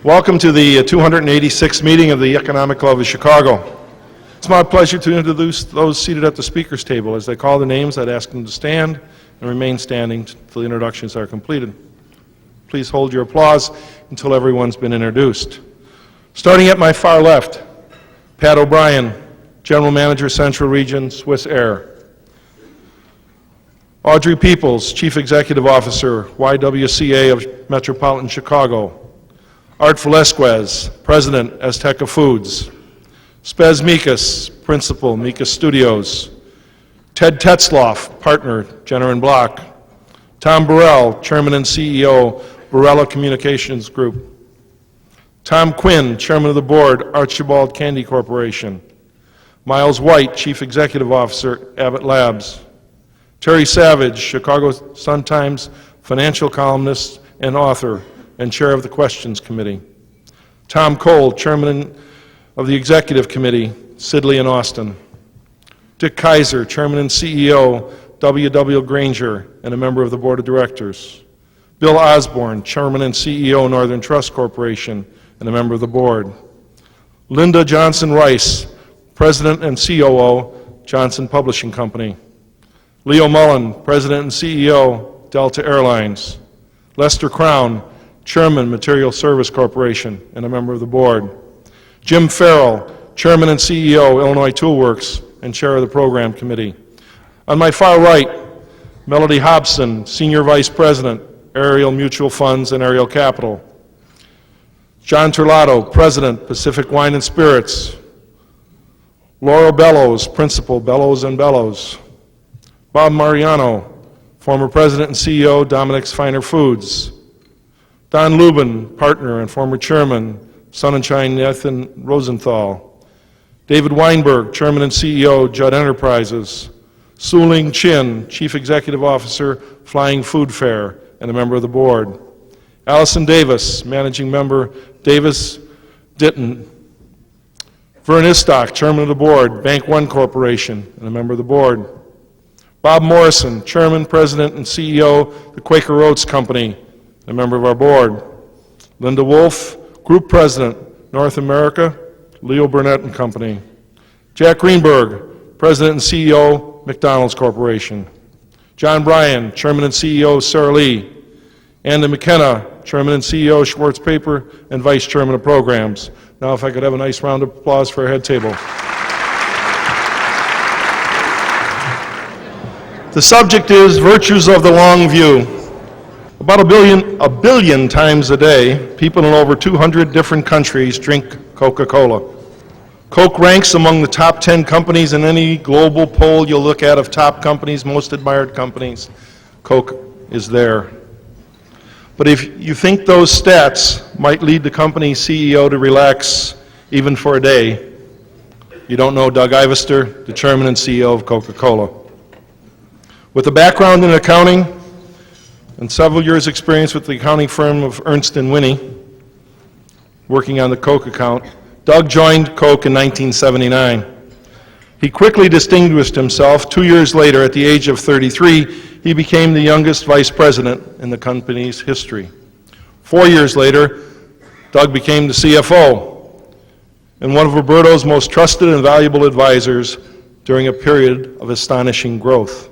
Welcome to the 286th meeting of the Economic Club of Chicago. It's my pleasure to introduce those seated at the speakers table. As they call the names, I'd ask them to stand and remain standing until the introductions are completed. Please hold your applause until everyone's been introduced. Starting at my far left, Pat O'Brien, General Manager, Central Region, Swiss Air. Audrey Peoples, Chief Executive Officer, YWCA of Metropolitan Chicago. Art Velasquez, President, Azteca Foods. Spez Mikas, Principal, Mikas Studios. Ted Tetzloff, Partner, Jenner & Block. Tom Burrell, Chairman and CEO, Burrella Communications Group. Tom Quinn, Chairman of the Board, Archibald Candy Corporation. Miles White, Chief Executive Officer, Abbott Labs. Terry Savage, Chicago Sun-Times financial columnist and author, and Chair of the Questions Committee. Tom Cole, Chairman of the Executive Committee, Sidley and Austin. Dick Kaiser, Chairman and CEO, W.W. Granger, and a member of the Board of Directors. Bill Osborne, Chairman and CEO, Northern Trust Corporation, and a member of the Board. Linda Johnson Rice, President and COO, Johnson Publishing Company. Leo Mullen, President and CEO, Delta Airlines. Lester Crown, Chairman, Material Service Corporation, and a member of the Board. Jim Farrell, Chairman and CEO, Illinois Toolworks, and Chair of the Program Committee. On my far right, Melody Hobson, Senior Vice President, Ariel Mutual Funds and Ariel Capital. John Turlato, President, Pacific Wine and Spirits. Laura Bellows, Principal, Bellows and Bellows. Bob Mariano, former President and CEO, Dominic's Finer Foods. Don Lubin, Partner and former Chairman, Sun and Shine Nathan Rosenthal. David Weinberg, Chairman and CEO, Judd Enterprises. Su-Ling Chin, Chief Executive Officer, Flying Food Fair, and a member of the Board. Allison Davis, Managing Member, Davis Ditton. Vern Istock, Chairman of the Board, Bank One Corporation, and a member of the Board. Bob Morrison, Chairman, President, and CEO, the Quaker Oats Company, a member of our board. Linda Wolf, Group President, North America, Leo Burnett and Company. Jack Greenberg, President and CEO, McDonald's Corporation. John Bryan, Chairman and CEO, Sara Lee. Andy McKenna, Chairman and CEO, Schwartz Paper, and Vice Chairman of Programs. Now if I could have a nice round of applause for our head table. The subject is Virtues of the Long View. About a billion times a day, people in over 200 different countries drink Coca-Cola. Coke ranks among the top 10 companies in any global poll you'll look at of top companies, most admired companies. Coke is there. But if you think those stats might lead the company CEO to relax even for a day, you don't know Doug Ivester, the Chairman and CEO of Coca-Cola. With a background in accounting and several years' experience with the accounting firm of Ernst & Winnie, working on the Coke account, Doug joined Coke in 1979. He quickly distinguished himself. 2 years later, at the age of 33, he became the youngest vice president in the company's history. 4 years later, Doug became the CFO and one of Roberto's most trusted and valuable advisors during a period of astonishing growth.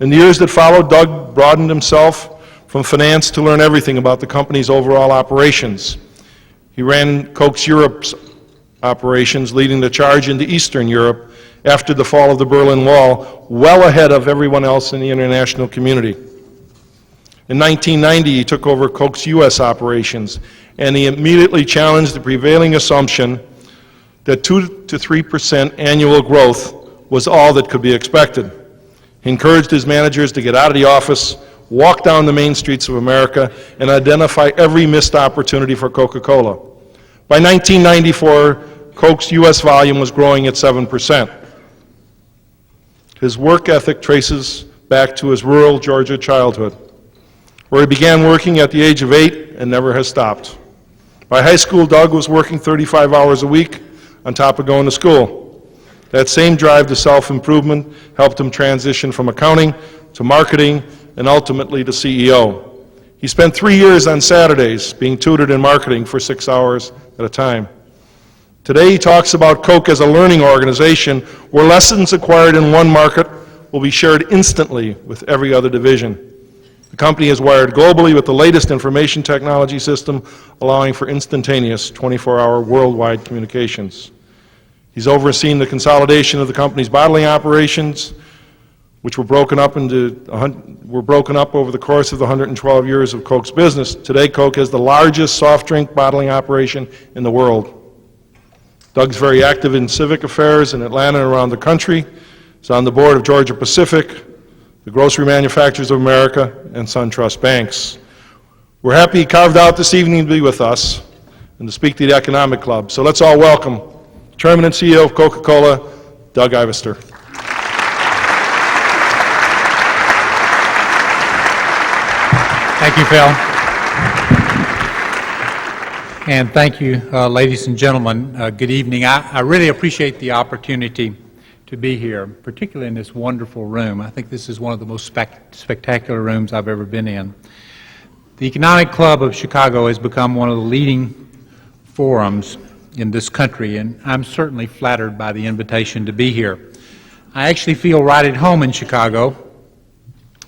In the years that followed, Doug broadened himself from finance to learn everything about the company's overall operations. He ran Coke's Europe's operations, leading the charge into Eastern Europe after the fall of the Berlin Wall, well ahead of everyone else in the international community. In 1990, he took over Coke's U.S. operations, and he immediately challenged the prevailing assumption that 2 to 3% annual growth was all that could be expected. He encouraged his managers to get out of the office, walk down the main streets of America, and identify every missed opportunity for Coca-Cola. By 1994, Coke's U.S. volume was growing at 7%. His work ethic traces back to his rural Georgia childhood, where he began working at the age of 8 and never has stopped. By high school, Doug was working 35 hours a week on top of going to school. That same drive to self-improvement helped him transition from accounting to marketing and ultimately to CEO. He spent 3 years on Saturdays being tutored in marketing for 6 hours at a time. Today he talks about Coke as a learning organization where lessons acquired in one market will be shared instantly with every other division. The company is wired globally with the latest information technology system, allowing for instantaneous 24-hour worldwide communications. He's overseen the consolidation of the company's bottling operations, which were broken up over the course of the 112 years of Coke's business. Today, Coke is the largest soft drink bottling operation in the world. Doug's very active in civic affairs in Atlanta and around the country. He's on the board of Georgia Pacific, the Grocery Manufacturers of America, and SunTrust Banks. We're happy he carved out this evening to be with us and to speak to the Economic Club. So let's all welcome Chairman and CEO of Coca-Cola, Doug Ivester. Thank you, Phil. And thank you, ladies and gentlemen. Good evening. I really appreciate the opportunity to be here, particularly in this wonderful room. I think this is one of the most spectacular rooms I've ever been in. The Economic Club of Chicago has become one of the leading forums in this country, and I'm certainly flattered by the invitation to be here. I actually feel right at home in Chicago.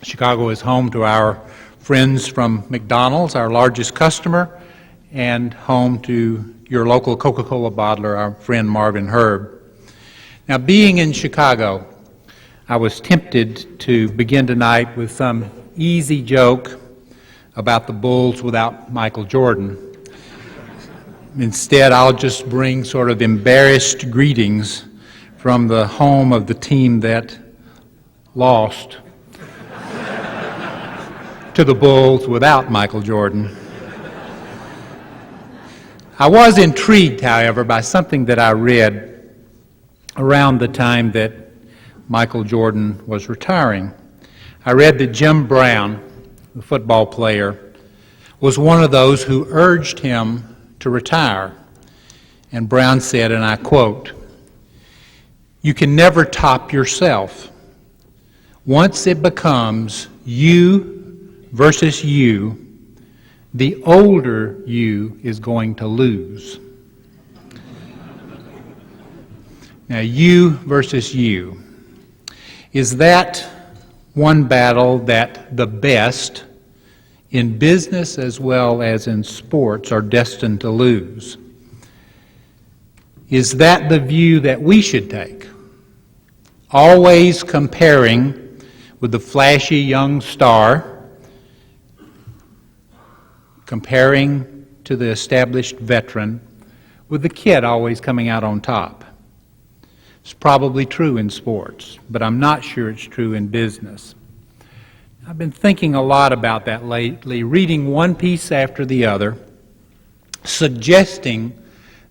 Chicago is home to our friends from McDonald's, our largest customer, and home to your local Coca-Cola bottler, our friend Marvin Herb. Now, being in Chicago, I was tempted to begin tonight with some easy joke about the Bulls without Michael Jordan. Instead, I'll just bring sort of embarrassed greetings from the home of the team that lost to the Bulls without Michael Jordan. I was intrigued, however, by something that I read around the time that Michael Jordan was retiring. I read that Jim Brown, the football player, was one of those who urged him to retire. And Brown said, and I quote, "You can never top yourself. Once it becomes you versus you, the older you is going to lose." Now, you versus you. Is that one battle that the best in business as well as in sports are destined to lose? Is that the view that we should take? Always comparing with the flashy young star, comparing to the established veteran, with the kid always coming out on top. It's probably true in sports, but I'm not sure it's true in business. I've been thinking a lot about that lately, reading one piece after the other, suggesting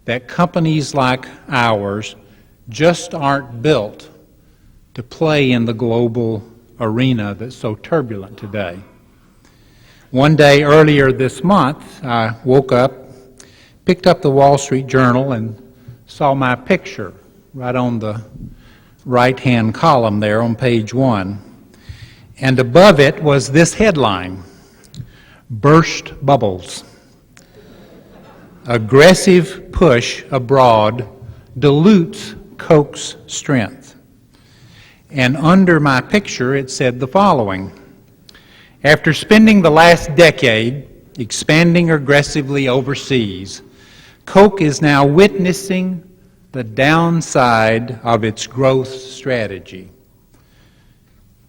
that companies like ours just aren't built to play in the global arena that's so turbulent today. One day earlier this month, I woke up, picked up the Wall Street Journal, and saw my picture right on the right-hand column there on page 1. And above it was this headline, "Burst Bubbles. Aggressive push abroad dilutes Coke's strength." And under my picture it said the following: "After spending the last decade expanding aggressively overseas, Coke is now witnessing the downside of its growth strategy.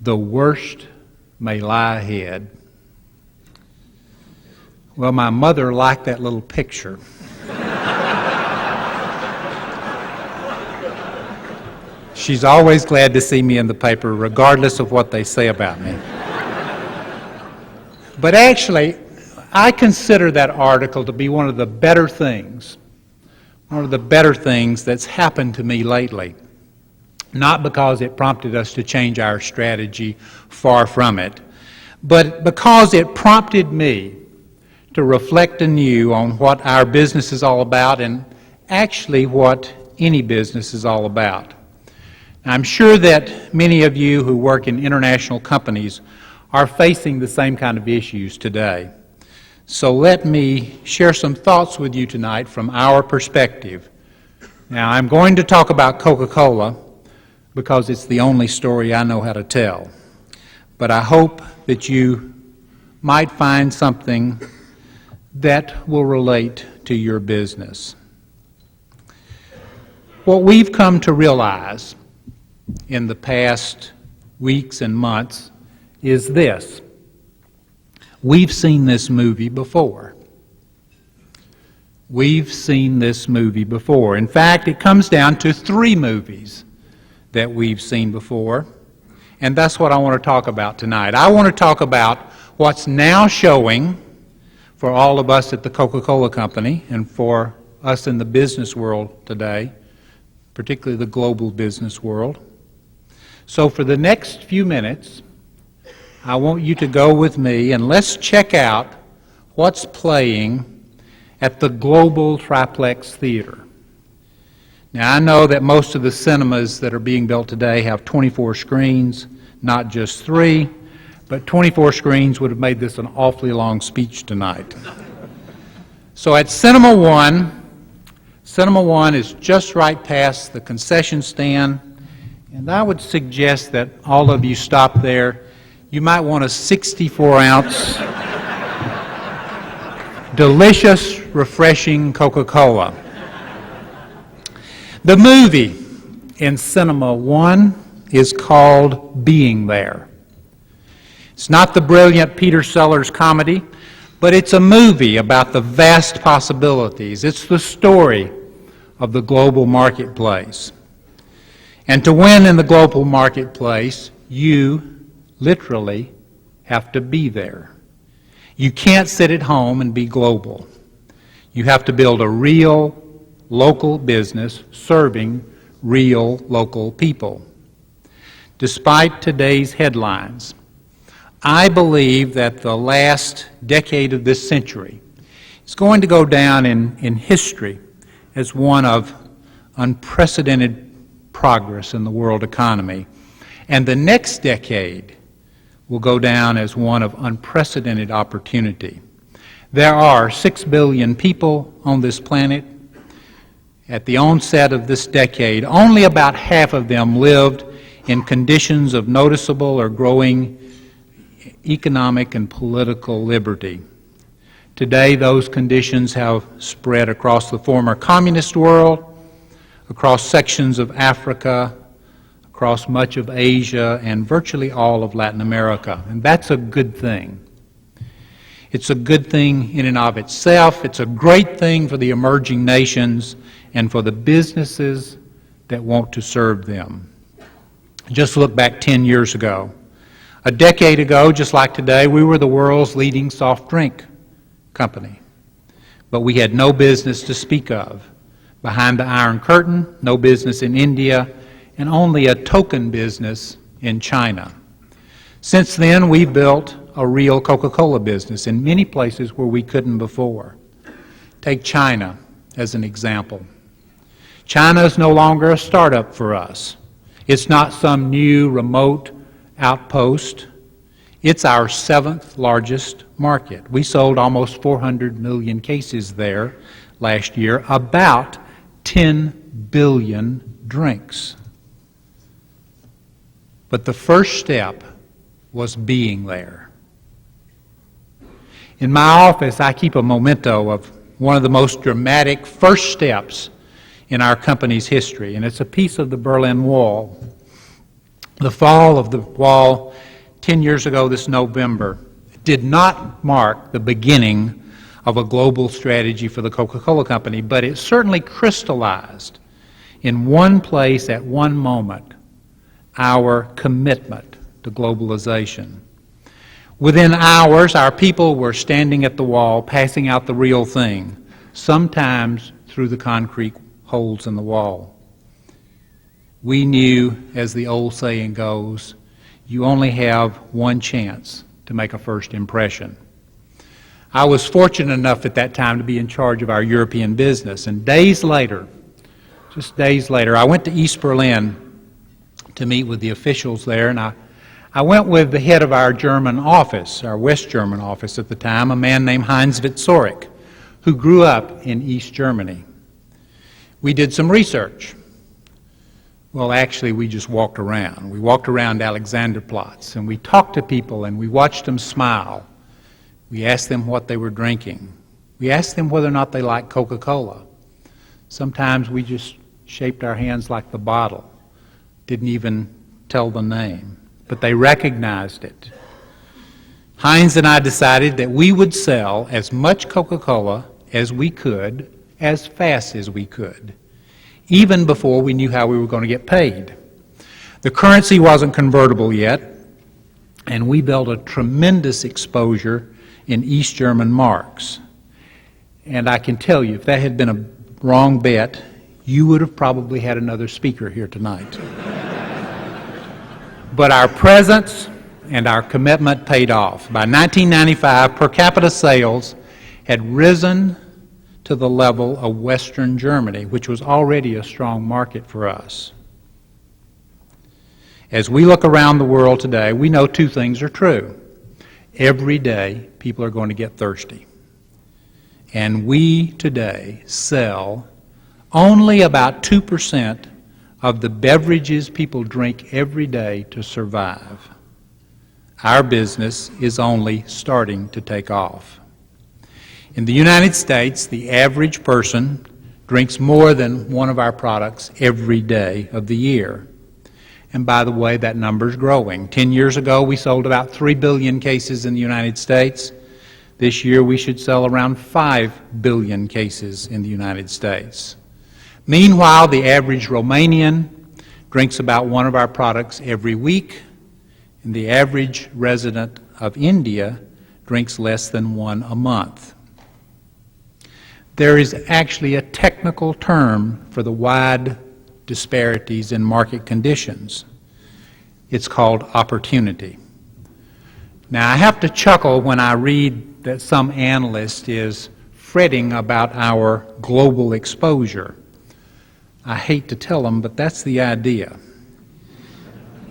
The worst may lie ahead." Well, my mother liked that little picture. She's always glad to see me in the paper, regardless of what they say about me. But actually, I consider that article to be one of the better things that's happened to me lately. Not because it prompted us to change our strategy, far from it, but because it prompted me to reflect anew on what our business is all about and actually what any business is all about. I'm sure that many of you who work in international companies are facing the same kind of issues today. So let me share some thoughts with you tonight from our perspective. Now, I'm going to talk about Coca-Cola because it's the only story I know how to tell. But I hope that you might find something that will relate to your business. What we've come to realize in the past weeks and months is this. We've seen this movie before. We've seen this movie before. In fact, it comes down to 3 movies that we've seen before, and that's what I want to talk about tonight. I want to talk about what's now showing for all of us at the Coca-Cola Company and for us in the business world today, particularly the global business world. So for the next few minutes, I want you to go with me and let's check out what's playing at the Global Triplex Theater. Now, I know that most of the cinemas that are being built today have 24 screens, not just 3, but 24 screens would have made this an awfully long speech tonight. So at Cinema One is just right past the concession stand, and I would suggest that all of you stop there. You might want a 64-ounce, delicious, refreshing Coca-Cola. The movie in Cinema One is called Being There. It's not the brilliant Peter Sellers comedy, but it's a movie about the vast possibilities. It's the story of the global marketplace. And to win in the global marketplace, you literally have to be there. You can't sit at home and be global. You have to build a real local business serving real local people. Despite today's headlines, I believe that the last decade of this century is going to go down in history as one of unprecedented progress in the world economy. And the next decade will go down as one of unprecedented opportunity. There are 6 billion people on this planet. At the onset of this decade, only about half of them lived in conditions of noticeable or growing economic and political liberty. Today, those conditions have spread across the former communist world, across sections of Africa, across much of Asia, and virtually all of Latin America. And that's a good thing. It's a good thing in and of itself. It's a great thing for the emerging nations and for the businesses that want to serve them. Just look back 10 years ago. A decade ago, just like today, we were the world's leading soft drink company. But we had no business to speak of. Behind the Iron Curtain, no business in India, and only a token business in China. Since then, we've built a real Coca-Cola business in many places where we couldn't before. Take China as an example. China is no longer a startup for us. It's not some new remote outpost. It's our 7th largest market. We sold almost 400 million cases there last year, about 10 billion drinks. But the first step was being there. In my office, I keep a memento of one of the most dramatic first steps in our company's history, and it's a piece of the Berlin Wall. The fall of the wall 10 years ago this November did not mark the beginning of a global strategy for the Coca-Cola Company, but it certainly crystallized in one place at one moment our commitment to globalization. Within hours, our people were standing at the wall, passing out the real thing, sometimes through the concrete holes in the wall. We knew, as the old saying goes, you only have one chance to make a first impression. I was fortunate enough at that time to be in charge of our European business, and days later, just days later, I went to East Berlin to meet with the officials there, and I went with the head of our German office, our West German office at the time, a man named Heinz Witzorek, who grew up in East Germany. We did some research. Well, actually, we just walked around. We walked around Alexanderplatz, and we talked to people, and we watched them smile. We asked them what they were drinking. We asked them whether or not they liked Coca-Cola. Sometimes we just shaped our hands like the bottle, didn't even tell the name, but they recognized it. Heinz and I decided that we would sell as much Coca-Cola as we could, as fast as we could, even before we knew how we were going to get paid. The currency wasn't convertible yet, and we built a tremendous exposure in East German marks. And I can tell you, if that had been a wrong bet, you would have probably had another speaker here tonight. But our presence and our commitment paid off. By 1995, per capita sales had risen to the level of Western Germany, which was already a strong market for us. As we look around the world today, we know two things are true. Every day, people are going to get thirsty. And we today sell only about 2% of the beverages people drink every day to survive. Our business is only starting to take off. In the United States, the average person drinks more than one of our products every day of the year. And by the way, that number is growing. 10 years ago, we sold about 3 billion cases in the United States. This year, we should sell around 5 billion cases in the United States. Meanwhile, the average Romanian drinks about one of our products every week, and the average resident of India drinks less than one a month. There is actually a technical term for the wide disparities in market conditions. It's called opportunity. Now, I have to chuckle when I read that some analyst is fretting about our global exposure. I hate to tell them, but that's the idea.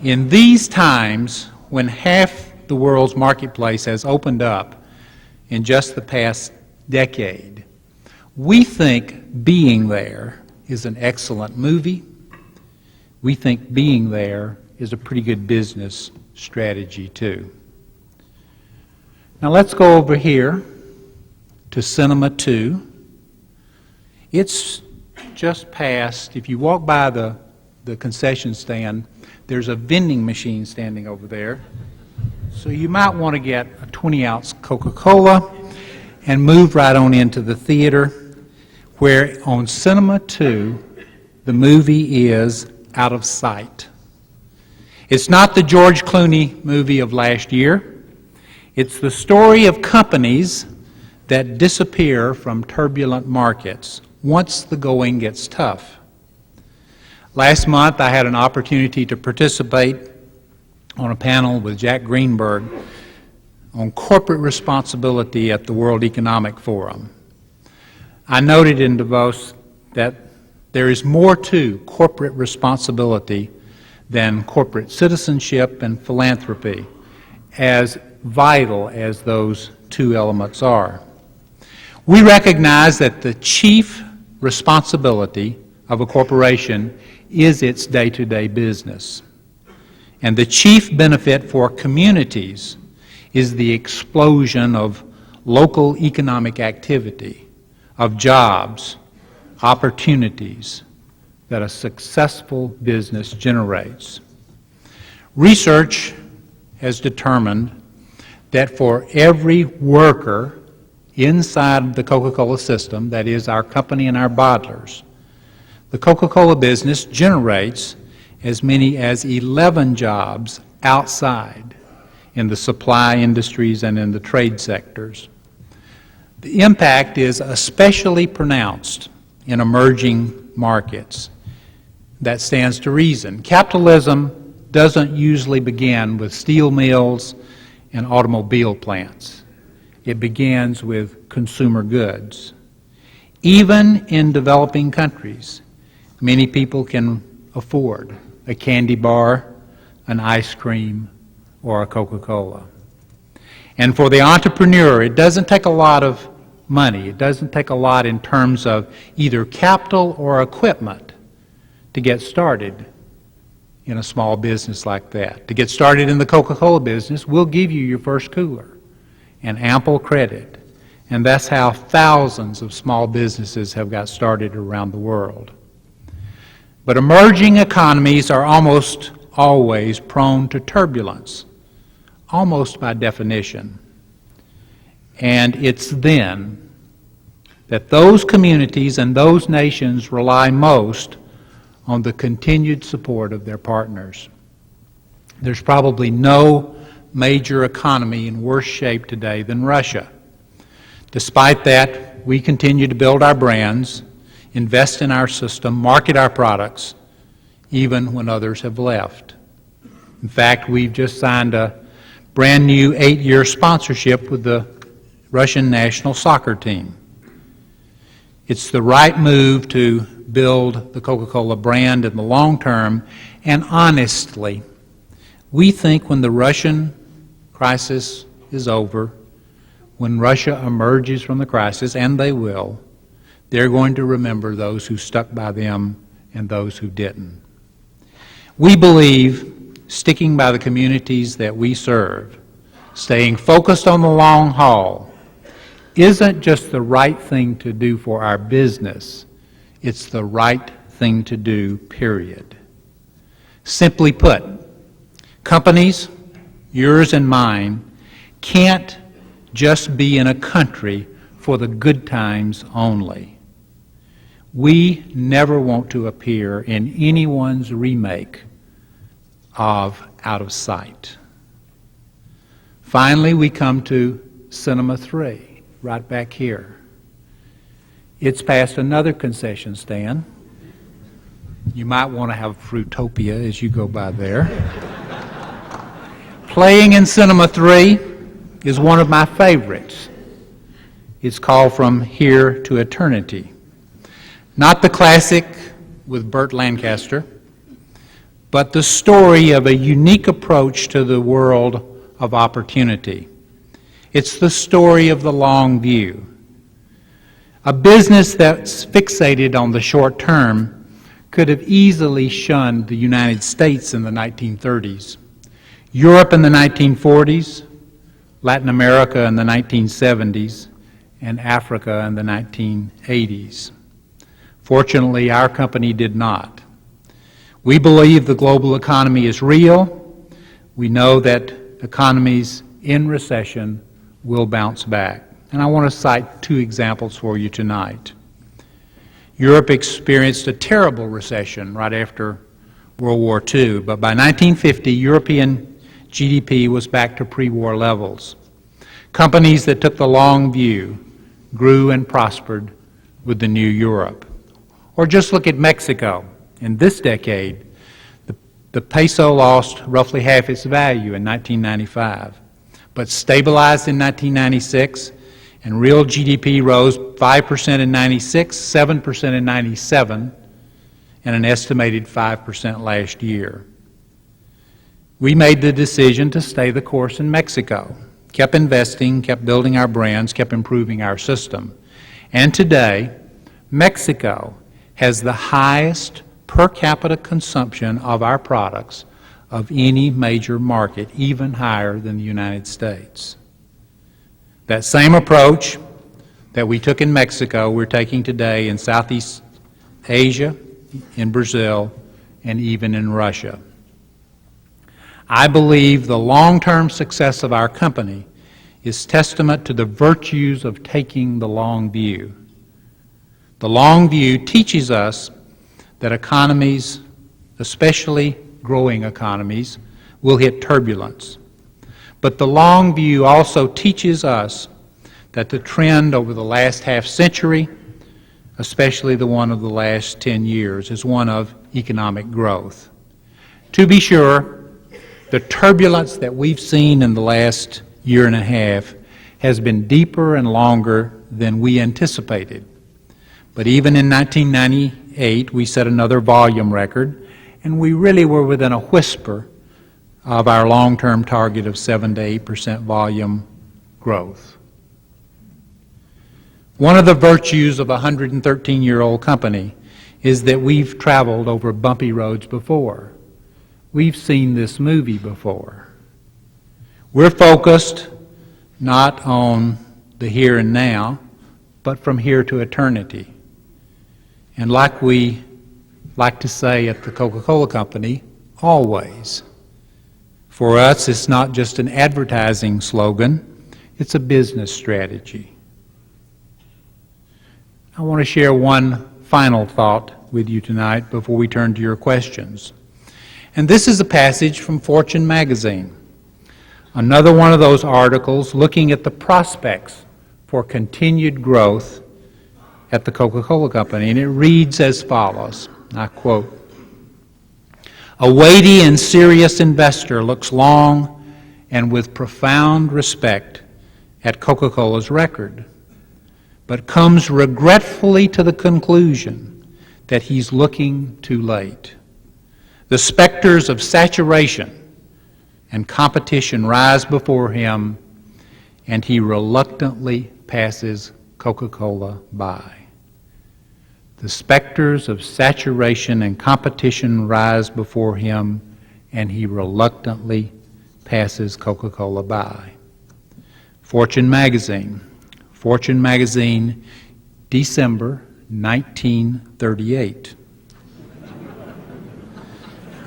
In these times, when half the world's marketplace has opened up in just the past decade, we think being there is an excellent movie. We think being there is a pretty good business strategy, too. Now let's go over here to Cinema 2. It's just past, if you walk by the concession stand, there's a vending machine standing over there. So you might want to get a 20-ounce Coca-Cola and move right on into the theater, where on Cinema 2, the movie is Out of Sight. It's not the George Clooney movie of last year. It's the story of companies that disappear from turbulent markets once the going gets tough. Last month, I had an opportunity to participate on a panel with Jack Greenberg on corporate responsibility at the World Economic Forum. I noted in Davos that there is more to corporate responsibility than corporate citizenship and philanthropy, as vital as those two elements are. We recognize that the chief responsibility of a corporation is its day-to-day business. And the chief benefit for communities is the explosion of local economic activity, of jobs, opportunities that a successful business generates. Research has determined that for every worker inside the Coca-Cola system, that is our company and our bottlers, the Coca-Cola business generates as many as 11 jobs outside in the supply industries and in the trade sectors. The impact is especially pronounced in emerging markets. That stands to reason. Capitalism doesn't usually begin with steel mills and automobile plants. It begins with consumer goods. Even in developing countries, many people can afford a candy bar, an ice cream, or a Coca-Cola. And for the entrepreneur, it doesn't take a lot of money. It doesn't take a lot in terms of either capital or equipment to get started in a small business like that. To get started in the Coca-Cola business, we'll give you your first cooler and ample credit. And that's how thousands of small businesses have got started around the world. But emerging economies are almost always prone to turbulence, almost by definition. And it's then that those communities and those nations rely most on the continued support of their partners. There's probably no major economy in worse shape today than Russia. Despite that, we continue to build our brands, invest in our system, market our products, even when others have left. In fact, we've just signed a brand new 8-year sponsorship with the Russian national soccer team. It's the right move to build the Coca-Cola brand in the long term, and honestly, we think when the Russian crisis is over, when Russia emerges from the crisis, and they will, they're going to remember those who stuck by them and those who didn't. We believe sticking by the communities that we serve, staying focused on the long haul, isn't just the right thing to do for our business, it's the right thing to do, period. Simply put, companies, yours and mine, can't just be in a country for the good times only. We never want to appear in anyone's remake of Out of Sight. Finally, we come to Cinema 3, right back here. It's past another concession stand. You might want to have Fruitopia as you go by there. Playing in Cinema 3 is one of my favorites. It's called From Here to Eternity. Not the classic with Burt Lancaster, but the story of a unique approach to the world of opportunity. It's the story of the long view. A business that's fixated on the short term could have easily shunned the United States in the 1930s, Europe in the 1940s, Latin America in the 1970s, and Africa in the 1980s. Fortunately, our company did not. We believe the global economy is real. We know that economies in recession will bounce back. And I want to cite 2 examples for you tonight. Europe experienced a terrible recession right after World War II, but by 1950, European GDP was back to pre-war levels. Companies that took the long view grew and prospered with the new Europe. Or just look at Mexico. In this decade, the peso lost roughly half its value in 1995, but stabilized in 1996, and real GDP rose 5% in 96, 7% in 97, and an estimated 5% last year. We made the decision to stay the course in Mexico, kept investing, kept building our brands, kept improving our system. And today, Mexico has the highest per capita consumption of our products of any major market, even higher than the United States. That same approach that we took in Mexico, we're taking today in Southeast Asia, in Brazil, and even in Russia. I believe the long-term success of our company is testament to the virtues of taking the long view. The long view teaches us that economies, especially growing economies, will hit turbulence. But the long view also teaches us that the trend over the last half century, especially the one of the last 10 years, is one of economic growth. To be sure, the turbulence that we've seen in the last year and a half has been deeper and longer than we anticipated. But even in 1998, we set another volume record, and we really were within a whisper of our long-term target of 7 to 8% volume growth. One of the virtues of a 113-year-old company is that we've traveled over bumpy roads before. We've seen this movie before. We're focused not on the here and now, but from here to eternity. And like we like to say at the Coca-Cola Company, always. For us, it's not just an advertising slogan, it's a business strategy. I want to share one final thought with you tonight before we turn to your questions. And this is a passage from Fortune magazine. Another one of those articles looking at the prospects for continued growth at the Coca-Cola Company. And it reads as follows, I quote, "A weighty and serious investor looks long and with profound respect at Coca-Cola's record, but comes regretfully to the conclusion that he's looking too late. The specters of saturation and competition rise before him, and he reluctantly passes Coca-Cola by." The specters of saturation and competition rise before him, and he reluctantly passes Coca-Cola by. Fortune magazine, December 1938.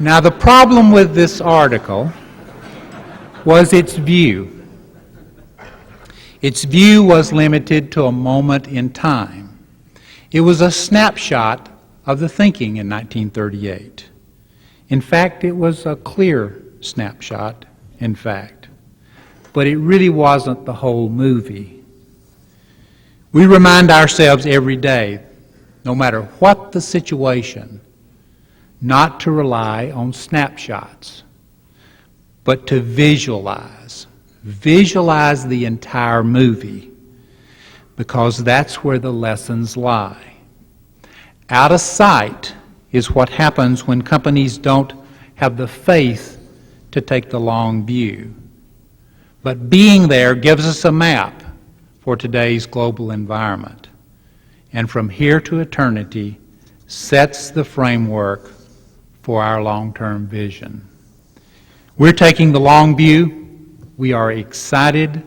Now, the problem with this article was its view. Its view was limited to a moment in time. It was a snapshot of the thinking in 1938. In fact, it was a clear snapshot, in fact. But it really wasn't the whole movie. We remind ourselves every day, no matter what the situation, not to rely on snapshots, but to visualize the entire movie, because that's where the lessons lie. Out of sight is what happens when companies don't have the faith to take the long view. But being there gives us a map for today's global environment, and from here to eternity sets the framework for our long-term vision. We're taking the long view. We are excited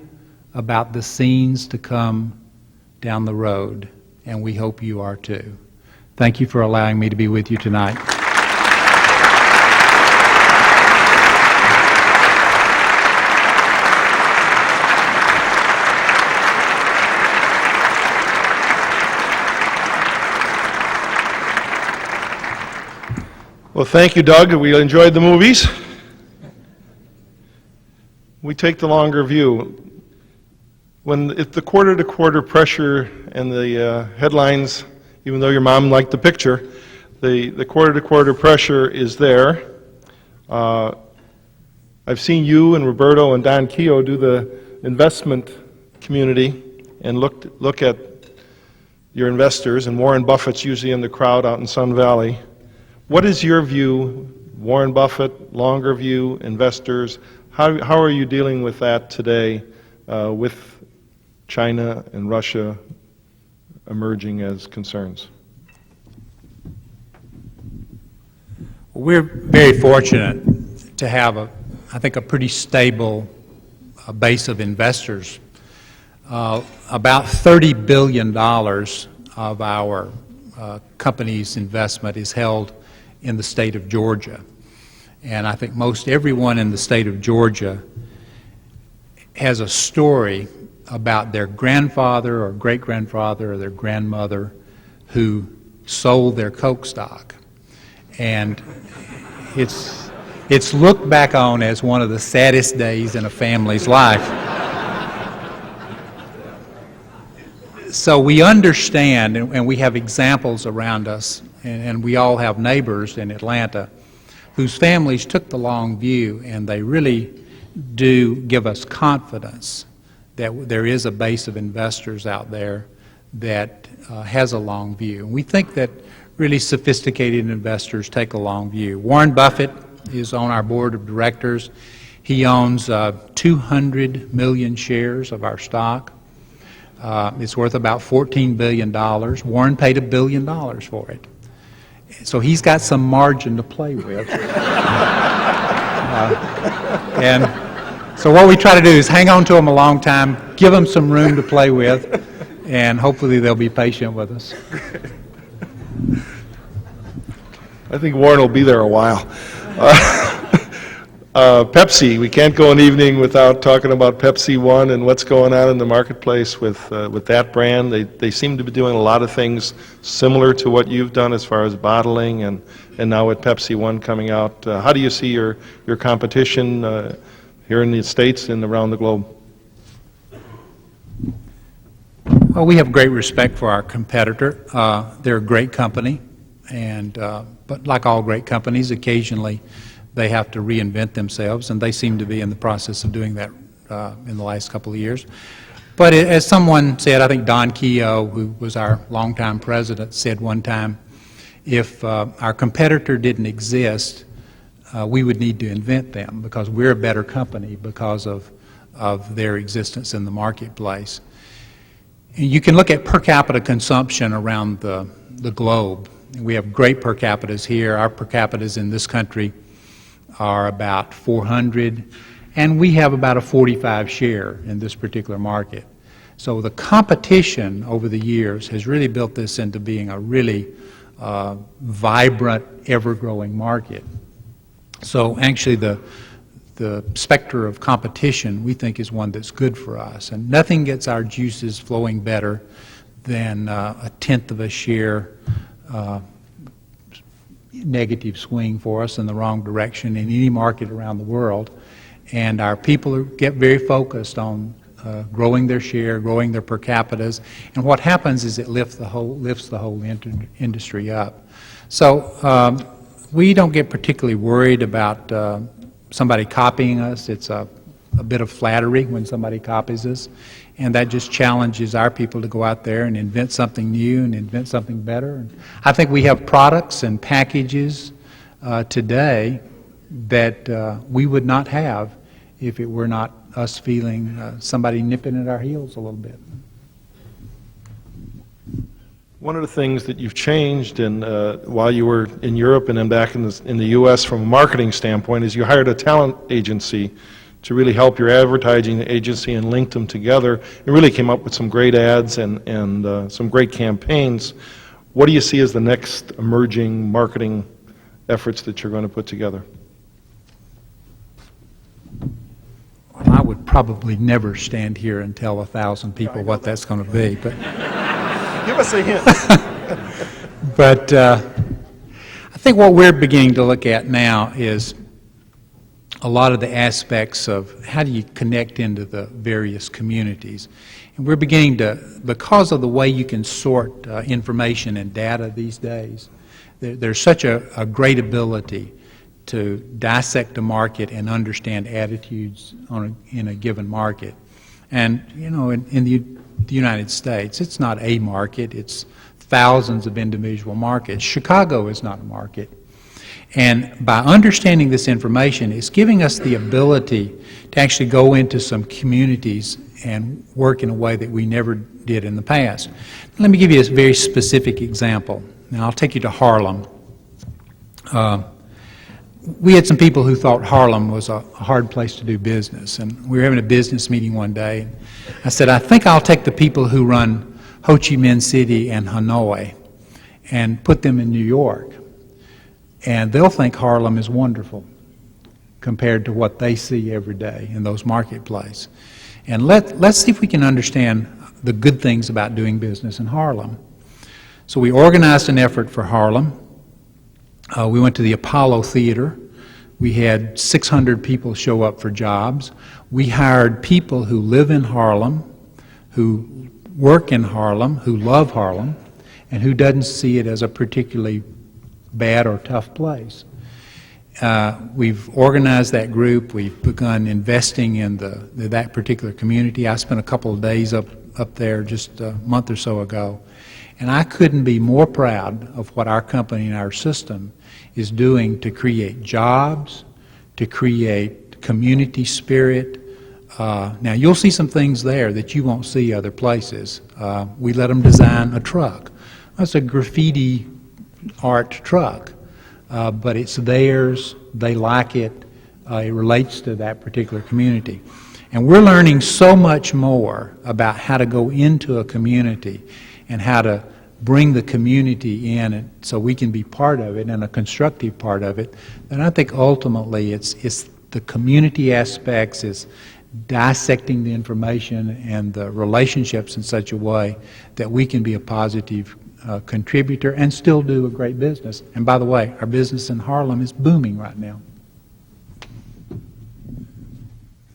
about the scenes to come down the road, and we hope you are too. Thank you for allowing me to be with you tonight. Well, thank you, Doug. We enjoyed the movies. We take the longer view. If the quarter-to-quarter pressure and the headlines, even though your mom liked the picture, the quarter-to-quarter pressure is there. I've seen you and Roberto and Don Keogh do the investment community and look at your investors, and Warren Buffett's usually in the crowd out in Sun Valley. What is your view, Warren Buffett, longer view, investors? How are you dealing with that today with China and Russia emerging as concerns? We're very fortunate to have, I think, a pretty stable base of investors. About $30 billion of our company's investment is held in the state of Georgia. And I think most everyone in the state of Georgia has a story about their grandfather or great-grandfather or their grandmother who sold their Coke stock. And it's looked back on as one of the saddest days in a family's life. So we understand, and we have examples around us, and we all have neighbors in Atlanta whose families took the long view, and they really do give us confidence that there is a base of investors out there that has a long view. And we think that really sophisticated investors take a long view. Warren Buffett is on our board of directors. He owns 200 million shares of our stock. It's worth about $14 billion. Warren paid $1 billion for it. So he's got some margin to play with. And so what we try to do is hang on to them a long time, give them some room to play with, and hopefully they'll be patient with us. I think Warren will be there a while. Pepsi, we can't go an evening without talking about Pepsi One and what's going on in the marketplace with that brand. They seem to be doing a lot of things similar to what you've done as far as bottling and now with Pepsi One coming out. How do you see your competition here in the States and around the globe? Well, we have great respect for our competitor. They're a great company, but like all great companies, occasionally they have to reinvent themselves, and they seem to be in the process of doing that in the last couple of years. But as someone said, I think Don Keogh, who was our longtime president, said one time, if our competitor didn't exist, we would need to invent them because we're a better company because of their existence in the marketplace. And you can look at per capita consumption around the globe. We have great per capitas here. Our per capitas in this country are about 400, and we have about a 45 share in this particular market. So the competition over the years has really built this into being a really vibrant, ever-growing market. So actually the specter of competition we think is one that's good for us, and nothing gets our juices flowing better than a tenth of a share negative swing for us in the wrong direction in any market around the world. And our people get very focused on growing their share, growing their per capitas, and what happens is it lifts the whole industry up. So we don't get particularly worried about somebody copying us. It's a bit of flattery when somebody copies us, and that just challenges our people to go out there and invent something new and invent something better. And I think we have products and packages today that we would not have if it were not us feeling somebody nipping at our heels a little bit. One of the things that you've changed while you were in Europe and then back in the U.S. from a marketing standpoint is you hired a talent agency to really help your advertising agency and linked them together. It really came up with some great ads and some great campaigns. What do you see as the next emerging marketing efforts that you're going to put together? Well, I would probably never stand here and tell 1,000 people what that's going to be, but give us a hint. But I think what we're beginning to look at now is a lot of the aspects of how do you connect into the various communities. And we're beginning to, because of the way you can sort information and data these days, there's such a great ability to dissect a market and understand attitudes in a given market. And, you know, in the United States, it's not a market, it's thousands of individual markets. Chicago is not a market. And by understanding this information, it's giving us the ability to actually go into some communities and work in a way that we never did in the past. Let me give you a very specific example. Now, I'll take you to Harlem. We had some people who thought Harlem was a hard place to do business, and we were having a business meeting one day. And I said, I think I'll take the people who run Ho Chi Minh City and Hanoi and put them in New York, and they'll think Harlem is wonderful compared to what they see every day in those marketplaces. And let's see if we can understand the good things about doing business in Harlem. So we organized an effort for Harlem. We went to the Apollo Theater. We had 600 people show up for jobs. We hired people who live in Harlem, who work in Harlem, who love Harlem, and who doesn't see it as a particularly bad or tough place. We've organized that group. We've begun investing in that particular community. I spent a couple of days up there just a month or so ago. And I couldn't be more proud of what our company and our system is doing to create jobs, to create community spirit. Now, you'll see some things there that you won't see other places. We let them design a truck. That's a graffiti art truck, but it's theirs. They like it. It relates to that particular community. And we're learning so much more about how to go into a community and how to bring the community in and so we can be part of it and a constructive part of it. And I think ultimately it's the community aspects, is dissecting the information and the relationships in such a way that we can be a positive contributor and still do a great business. And by the way, our business in Harlem is booming right now.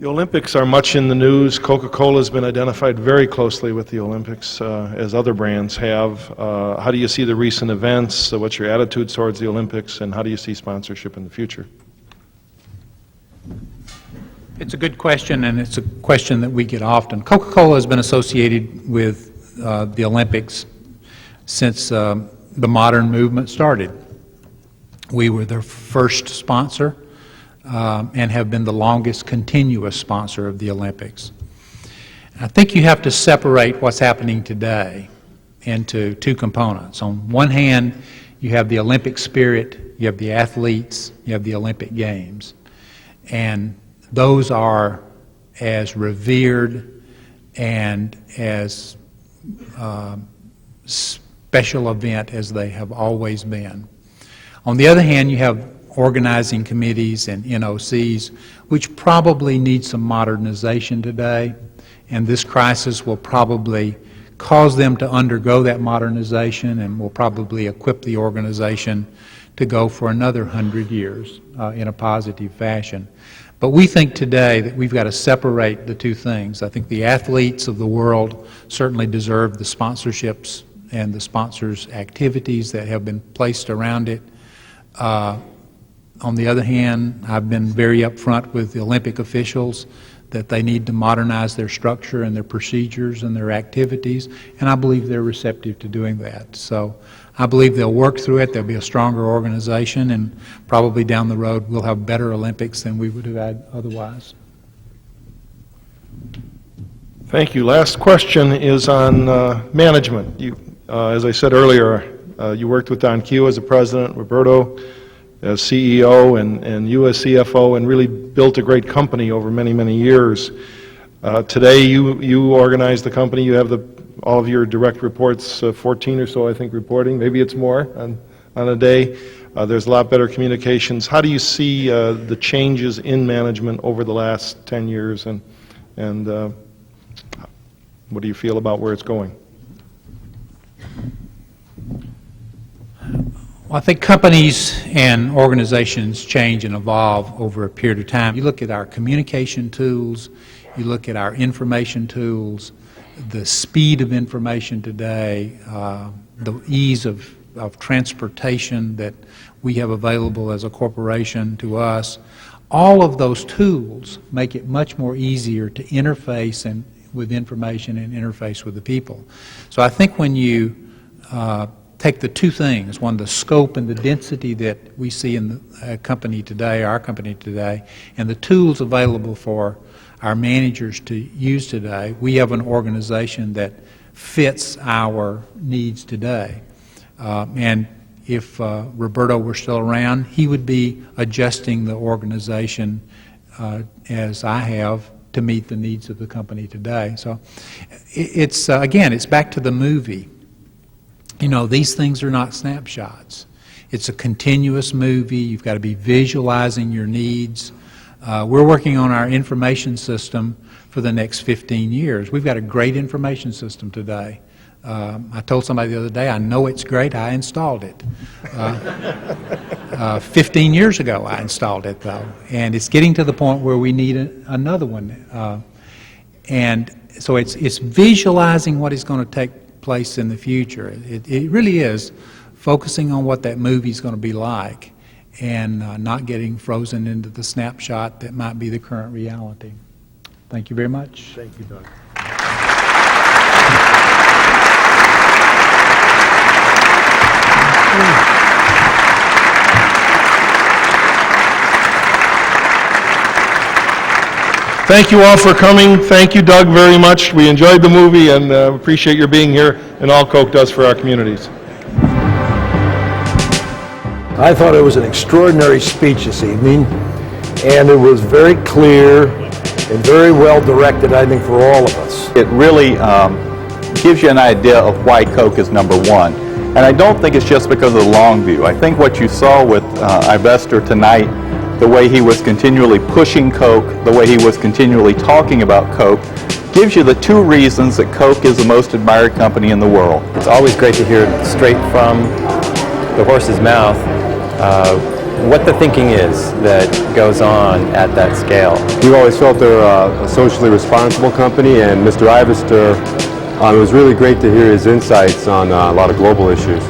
The Olympics are much in the news. Coca-Cola has been identified very closely with the Olympics, as other brands have. How do you see the recent events? What's your attitude towards the Olympics, and how do you see sponsorship in the future? It's a good question, and it's a question that we get often. Coca-Cola has been associated with the Olympics since the modern movement started. We were their first sponsor and have been the longest continuous sponsor of the Olympics. I think you have to separate what's happening today into two components. On one hand, you have the Olympic spirit, you have the athletes, you have the Olympic Games. And those are as revered and as special event as they have always been. On the other hand, you have organizing committees and NOCs, which probably need some modernization today, and this crisis will probably cause them to undergo that modernization and will probably equip the organization to go for another 100 years in a positive fashion. But we think today that we've got to separate the two things. I think the athletes of the world certainly deserve the sponsorships and the sponsors' activities that have been placed around it. On the other hand, I've been very upfront with the Olympic officials that they need to modernize their structure and their procedures and their activities, and I believe they're receptive to doing that. So I believe they'll work through it. There'll be a stronger organization, and probably down the road we'll have better Olympics than we would have had otherwise. Thank you. Last question is on management. As I said earlier, you worked with Don Q as a president, Roberto as CEO, and you as CFO, and really built a great company over many, many years. Today you organize the company. You have all of your direct reports, 14 or so, I think, reporting. Maybe it's more on a day. There's a lot better communications. How do you see the changes in management over the last 10 years, and what do you feel about where it's going? Well, I think companies and organizations change and evolve over a period of time. You look at our communication tools, you look at our information tools, the speed of information today, the ease of transportation that we have available as a corporation to us. All of those tools make it much more easier to interface with information and interface with the people. So I think when you take the two things, one, the scope and the density that we see in the company today, our company today, and the tools available for our managers to use today, we have an organization that fits our needs today. And if Roberto were still around, he would be adjusting the organization as I have to meet the needs of the company today. So it's, again, it's back to the movie. You know, these things are not snapshots. It's a continuous movie. You've got to be visualizing your needs. We're working on our information system for the next 15 years. We've got a great information system today. I told somebody the other day, I know it's great, I installed it. 15 years ago I installed it, though, and it's getting to the point where we need another one. And so it's visualizing what is going to take place in the future. It really is focusing on what that movie is going to be like and not getting frozen into the snapshot that might be the current reality. Thank you very much. Thank you, Doug. Thank you all for coming. Thank you, Doug, very much. We enjoyed the movie and appreciate your being here and all Coke does for our communities. I thought it was an extraordinary speech this evening, and it was very clear and very well directed, I think, for all of us. It really gives you an idea of why Coke is number one. And I don't think it's just because of the long view. I think what you saw with Ivester tonight, the way he was continually pushing Coke, the way he was continually talking about Coke, gives you the two reasons that Coke is the most admired company in the world. It's always great to hear straight from the horse's mouth what the thinking is that goes on at that scale. We've always felt they're a socially responsible company, and Mr. Ivester, it was really great to hear his insights on a lot of global issues.